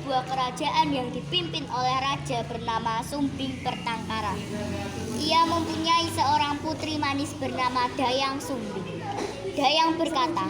sebuah kerajaan yang dipimpin oleh raja bernama Sumbing Pertangkara. Ia mempunyai seorang putri manis bernama Dayang Sumbing. Dayang berkata,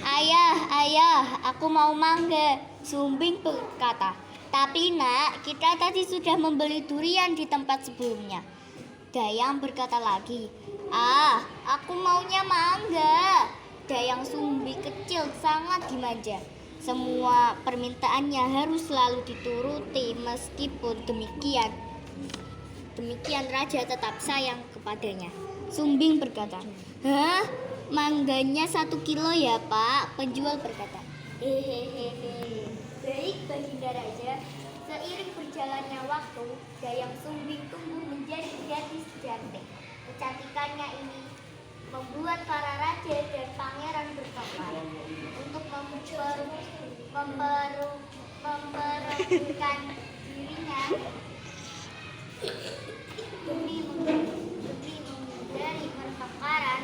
"Ayah, ayah, aku mau mangga." Sumbing berkata, "Tapi nak, kita tadi sudah membeli durian di tempat sebelumnya." Dayang berkata lagi, "Ah, aku maunya mangga." Dayang Sumbing kecil sangat dimanja. Semua permintaannya harus selalu dituruti. Meskipun demikian raja tetap sayang kepadanya. Sumbing berkata, "Hah? Mangganya 1 kilo ya, Pak?" Penjual berkata, "Hehehe, baik Baginda Raja." Seiring berjalannya waktu, Dayang Sumbing tumbuh menjadi gadis cantik. Kecantikannya ini membuat para raja dan pangeran bertengkar untuk memperebutkan dirinya demi menghindari pertengkaran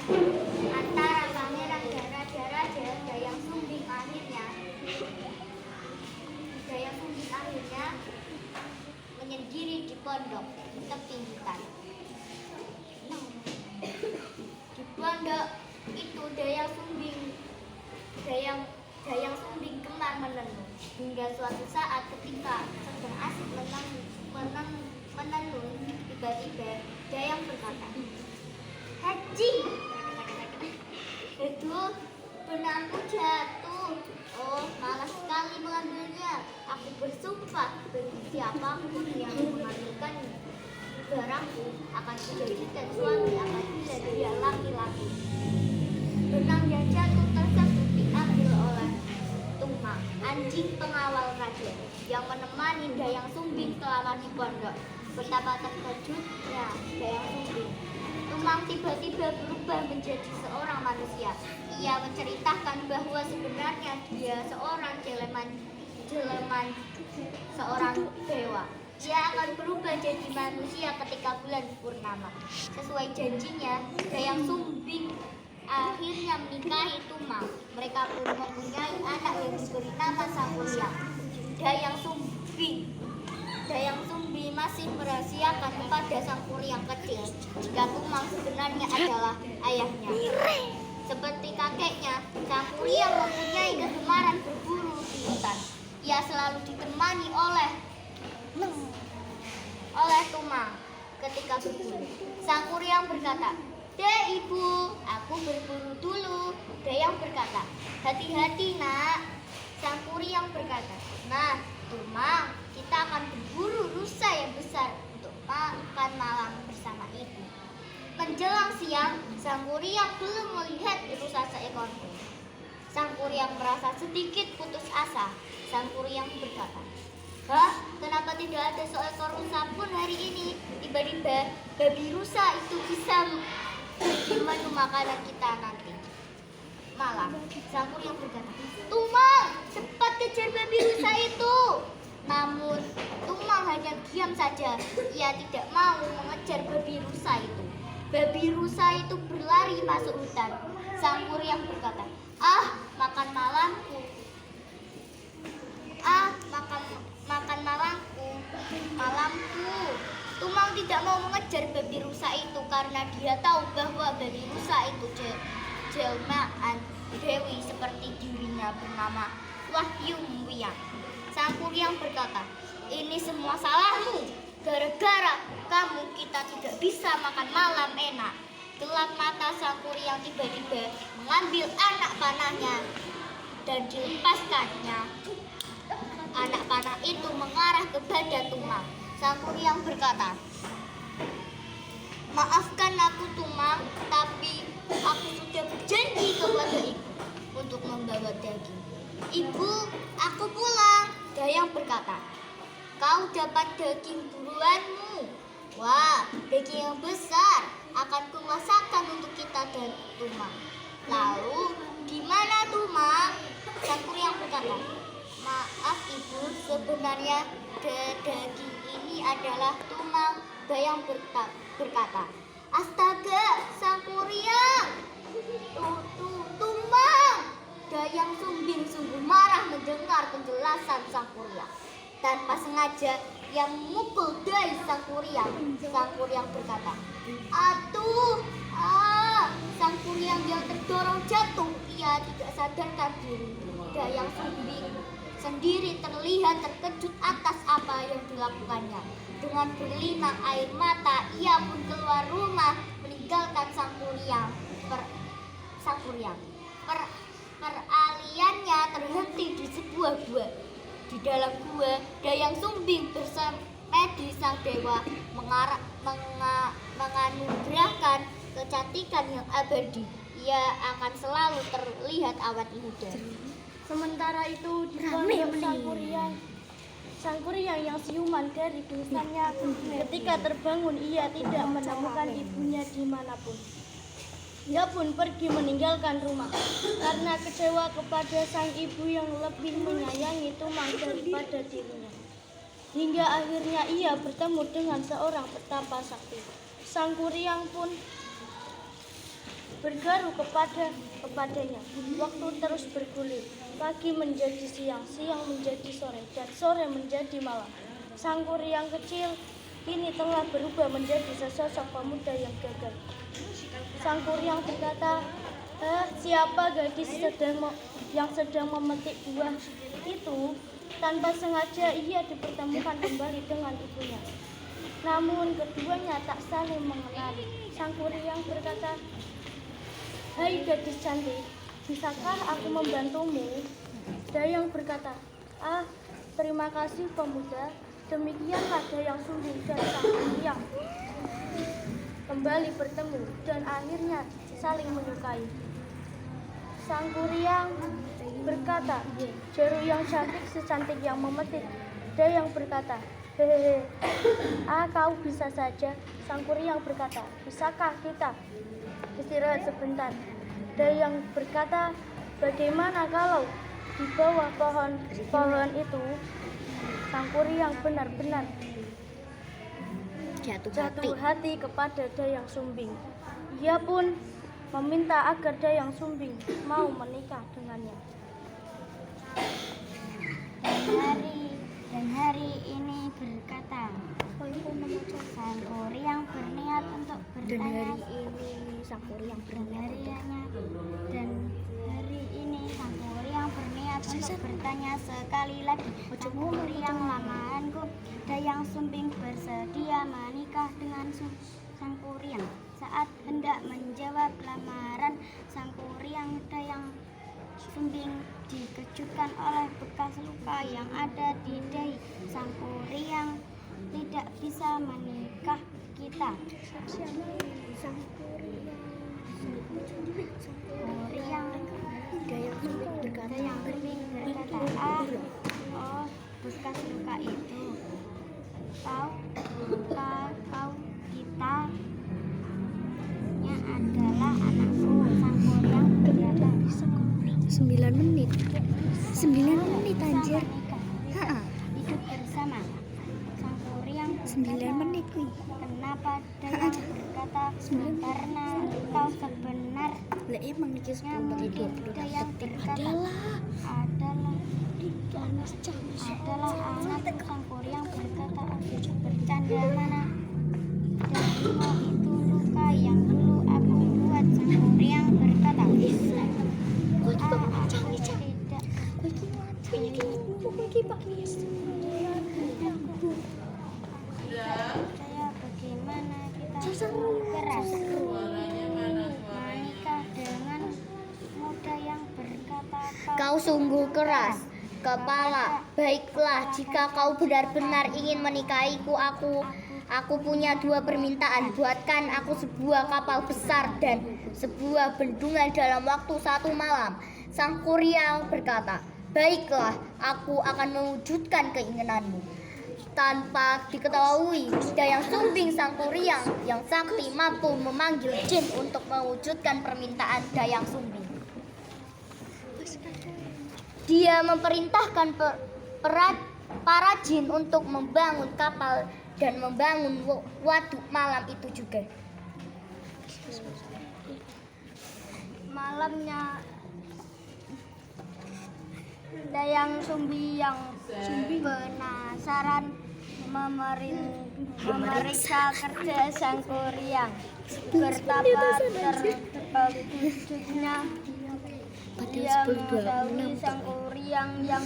antara pangeran dan raja-raja. Dayang Sumbing akhirnya menyendiri di pondok di tepi hutan. Di pondok itu Dayang Sumbing gemar menenun. Hingga suatu saat ketika sedang asik menenun, tiba-tiba Dayang berkata, "Haji, aduh, benangku jatuh. Oh, malas sekali mengambilnya. Aku bersumpah bagi siapapun yang mengambilkan barangku akan kujadikan suami apabila dia laki-laki." Benang yang jatuh tersebut diambil oleh Tumang, anjing pengawal raja, yang menemani Dayang Sumbing selama di pondok. Betapa terkejutnya Dayang Sumbing. Tumang tiba-tiba berubah menjadi seorang manusia. Ia menceritakan bahwa sebenarnya dia seorang seorang dewa. Dia akan berubah jadi manusia ketika bulan purnama. Sesuai janjinya, Dayang Sumbing akhirnya menikahi Tumang. Mereka pun mempunyai anak yang diberi nama Sangkuriang. Dayang Sumbing masih merahasiakan kepada Sangkuriang kecil jika Tumang sebenarnya adalah ayahnya. Seperti kakeknya, Sangkuriang mempunyai kegemaran berburu di hutan. Ia selalu ditemani oleh Tumang ketika berburu. Sangkuriang berkata, "Deh ibu, aku berburu dulu." Dayang berkata, "Hati-hati nak." Sangkuriang berkata, "Nah Tumang, kita akan berburu rusa yang besar untuk makan malam bersama ibu." Menjelang siang, Sangkuriang belum melihat rusa seekor pun. Sangkuriang merasa sedikit putus asa. Sangkuriang berkata, "Hah, kenapa tidak ada seekor rusa pun hari ini? Tiba-tiba babi rusa itu bisa menu makanan kita nanti malam." Sangkuriang berkata, "Tumang, cepat kejar babi rusa itu." Namun Tumang hanya diam saja. Ia tidak mau mengejar babi rusa itu. Babi rusa itu berlari masuk hutan. Sangkuriang berkata, makan malamku. Malamku." Tumang tidak mau mengejar babi rusa itu karena dia tahu bahwa babi rusa itu jelmaan dewi seperti dirinya bernama Wahyu Wiyang. Sangkuriang berkata, "Ini semua salahmu. Gara-gara kamu kita tidak bisa makan malam enak." Gelap mata Sangkuriang tiba-tiba mengambil anak panahnya dan dilepaskannya. Anak panah itu mengarah kepada Tumang. Sangkuriang berkata, "Maafkan aku Tumang, tapi aku sudah berjanji kepada ibu untuk membawa daging." "Ibu, aku pulang." Dayang berkata, "Kau dapat daging buruanmu. Wah, daging yang besar. Akan kumasakan untuk kita dan Tumang." "Lalu, di mana Tumang?" Sangkuriang berkata, "Maaf ibu, sebenarnya daging ini adalah Tumang." Dayang berkata, "Astaga, Sangkuriang! Tumang!" Dayang Sumbing sungguh marah mendengar penjelasan Sangkuriang. Tanpa sengaja ia memukul dahi sang kuryang. Sang kuryang berkata, "Aduh, Sang kuryang yang terdorong jatuh. Ia tidak sadarkan diri. Dayang Sumbing sendiri terlihat terkejut atas apa yang dilakukannya. Dengan berlinang air mata, ia pun keluar rumah meninggalkan sang kuryang. Peraliannya terhenti di sebuah gua. Di dalam gua, Dayang Sumbing bersemedi sang dewa menganugerahkan kecantikan yang abadi. Ia akan selalu terlihat awet muda. Sementara itu di pondok sang kuryang yang siuman dari dosanya, ketika terbangun ia tidak menemukan ibunya dimanapun. Ia pun pergi meninggalkan rumah karena kecewa kepada sang ibu yang lebih menyayangi Tumang daripada dirinya. Hingga akhirnya ia bertemu dengan seorang petapa sakti. Sang kuryang pun bergaru kepadanya. Waktu terus bergulir. Pagi menjadi siang, siang menjadi sore, dan sore menjadi malam. Sang kuryang kecil kini telah berubah menjadi sesosok pemuda yang gagah. Sang kuryang berkata, siapa gadis yang sedang memetik buah itu? Tanpa sengaja ia dipertemukan kembali dengan ibunya. Namun keduanya tak saling mengenali. Sang kuryang berkata, "Hai gadis cantik, bisakah aku membantumu?" Dayang berkata, terima kasih pemuda." Demikianlah Dayang Sumbing dan sang kuryang kembali bertemu dan akhirnya saling menyukai. Sang kuryang berkata, "Jaru yang cantik secantik yang memetik." Dayang berkata, "Hehehe, kau bisa saja." Sang kuryang berkata, "Bisakah kita istirahat sebentar?" Dayang berkata, "Bagaimana kalau di bawah pohon itu?" Sang kuryang benar-benar jatuh hati kepada Dayang Sumbing. Ia pun meminta agar Dayang Sumbing mau menikah dengannya. Dan hari ini berkata, sang kuryang berniat untuk bertanya. Bertanya sekali lagi, "Sang kuryang lamaanku, Dayang Sumbing bersedia menikah dengan sang kuryang." Saat hendak menjawab lamaran sang kuryang, Dayang Sumbing dikejutkan oleh bekas luka yang ada di dahi. "Sang kuryang tidak bisa menikah kita." Dayang Sumbing berkata, bekas luka itu kau kitanya adalah anakku. Sang kuryang berkata, 9 menit anjir. Hidup bersama. Sang kuryang 9 menit nih. "Kenapa?" Dayang berkata, "Karena kau sebenarnya." Lah emang nih 10 menit 20 Dayang berkata, adalah anak. Sang kuryang berkata, "Bercanda mana? Darimu itu luka yang dulu aku buat." Sang kuryang berkata, "Aku tidak percaya bagaimana kita keras menikah dengan muda yang berkata, Kau sungguh keras kepala. Baiklah, jika kau benar-benar ingin menikahiku, aku punya 2 permintaan. Buatkan aku sebuah kapal besar dan sebuah bendungan dalam waktu 1 malam." Sang kuryang berkata, "Baiklah, aku akan mewujudkan keinginanmu." Tanpa diketahui, Dayang Sumbing sang kuryang yang sakti mampu memanggil jin untuk mewujudkan permintaan Dayang Sumbing. Dia memerintahkan para jin untuk membangun kapal dan membangun waduk malam itu juga. Dayang Sumbi penasaran memeriksa kerja Sang Kuryang. Betapa terkejutnya dia mengetahui Sang Kuryang yang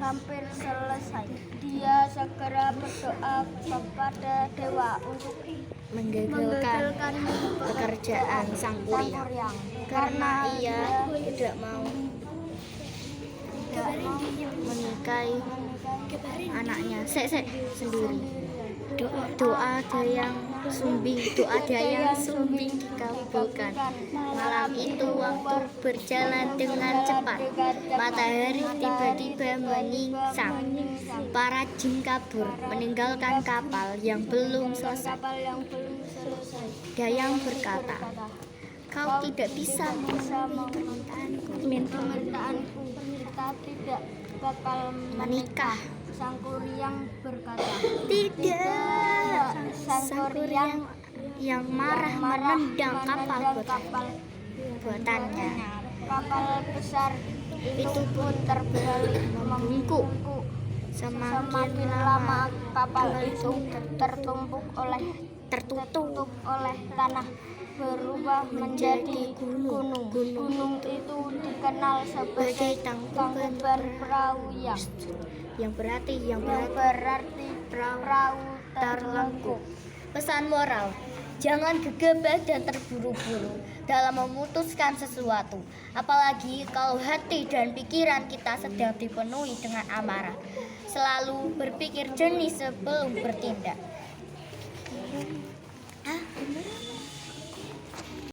hampir selesai. Dia segera berdoa kepada dewa untuk Menggagalkan pekerjaan Sang Kuryang karena ia tidak mau menikahi anaknya sendiri. Doa Dayang Sumbing dikabulkan. Malam itu waktu berjalan dengan cepat. Matahari tiba-tiba menyingsang. Para jin kabur meninggalkan kapal yang belum selesai. Dayang berkata, "Kau tidak bisa memenuhi permintaanku. Kita tidak bakal Menikah." Sang Kuryang berkata, Tidak. Sang Kuryang yang marah menendang kapal buatannya. Kapal besar Itu pun terbalik membungkuk. Semakin lama kapal itu tertutup oleh tanah, berubah menjadi gunung. Gunung itu dikenal sebagai Tangkuban Perahu yang berarti perahu terlengkung. Pesan moral, jangan gegabah dan terburu-buru dalam memutuskan sesuatu, apalagi kalau hati dan pikiran kita sedang dipenuhi dengan amarah. Selalu berpikir jernih sebelum bertindak.